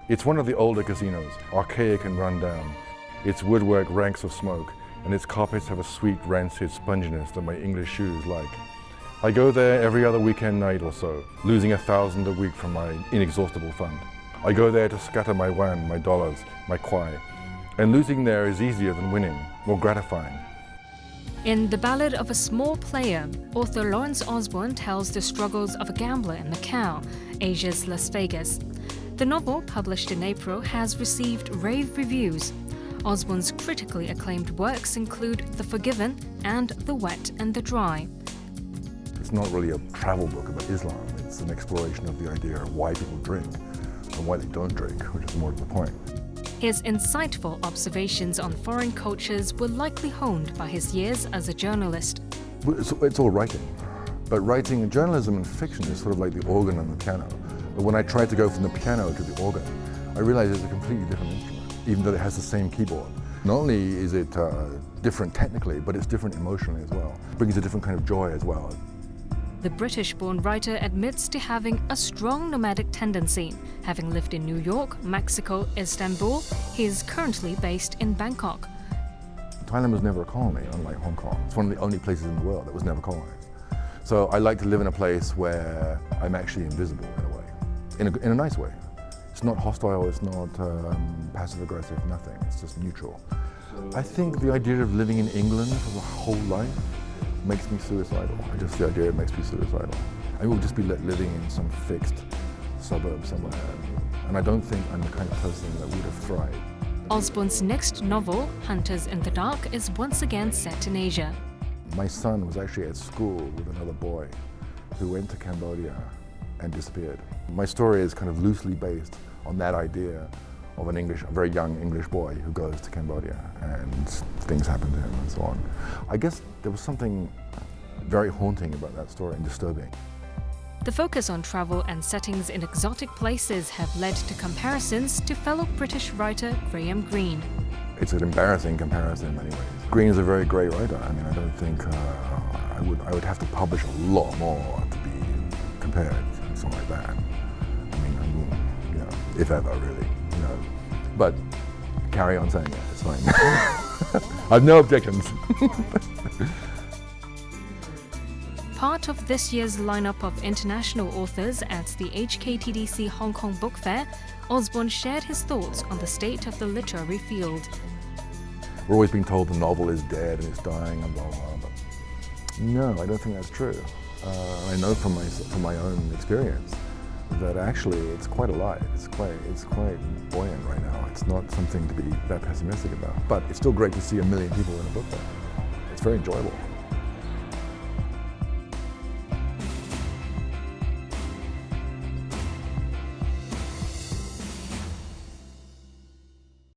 It's one of the older casinos, archaic and run down. Its woodwork ranks of smoke, and its carpets have a sweet, rancid sponginess that my English shoes like. I go there every other weekend night or so, losing $1,000 a week from my inexhaustible fund. I go there to scatter my yuan, my dollars, my kwai. And losing there is easier than winning, more gratifying. In The Ballad of a Small Player, author Lawrence Osbourne tells the struggles of a gambler in Macau, Asia's Las Vegas. The novel, published in April, has received rave reviews. Osborne's critically acclaimed works include The Forgiven and The Wet and the Dry. It's not really a travel book about Islam. It's an exploration of the idea of why people drink and why they don't drink, which is more to the point. His insightful observations on foreign cultures were likely honed by his years as a journalist. It's all writing, but writing and journalism and fiction is sort of like the organ and the piano. But when I tried to go from the piano to the organ, I realized it's a completely different instrument, even though it has the same keyboard. Not only is it different technically, but it's different emotionally as well. It brings a different kind of joy as well. The British-born writer admits to having a strong nomadic tendency. Having lived in New York, Mexico, Istanbul, he is currently based in Bangkok. Thailand was never a colony, unlike Hong Kong. It's one of the only places in the world that was never colonized. So I like to live in a place where I'm actually invisible in a way, in a nice way. It's not hostile, it's not passive-aggressive, nothing. It's just neutral. I think the idea of living in England for the whole life makes me suicidal. Just the idea it makes me suicidal. I will just be living in some fixed suburb somewhere, and I don't think I'm the kind of person that would have thrived. Osborne's next novel, Hunters in the Dark, is once again set in Asia. My son was actually at school with another boy who went to Cambodia and disappeared. My story is kind of loosely based on that idea of a very young English boy who goes to Cambodia and things happen to him and so on. I guess there was something very haunting about that story and disturbing. The focus on travel and settings in exotic places have led to comparisons to fellow British writer Graham Greene. It's an embarrassing comparison in many ways. Greene is a very great writer. I mean, I don't think I would have to publish a lot more to be compared to something like that. I mean, you know, if ever, really. You know, but carry on saying it, it's fine. I have no objections. Part of this year's lineup of international authors at the HKTDC Hong Kong Book Fair, Osborne shared his thoughts on the state of the literary field. We're always being told the novel is dead and it's dying and blah, blah, blah. But no, I don't think that's true. I know from my own experience that actually it's quite alive. It's quite buoyant right now. It's not something to be that pessimistic about. But it's still great to see 1 million people in a book fair. It's very enjoyable.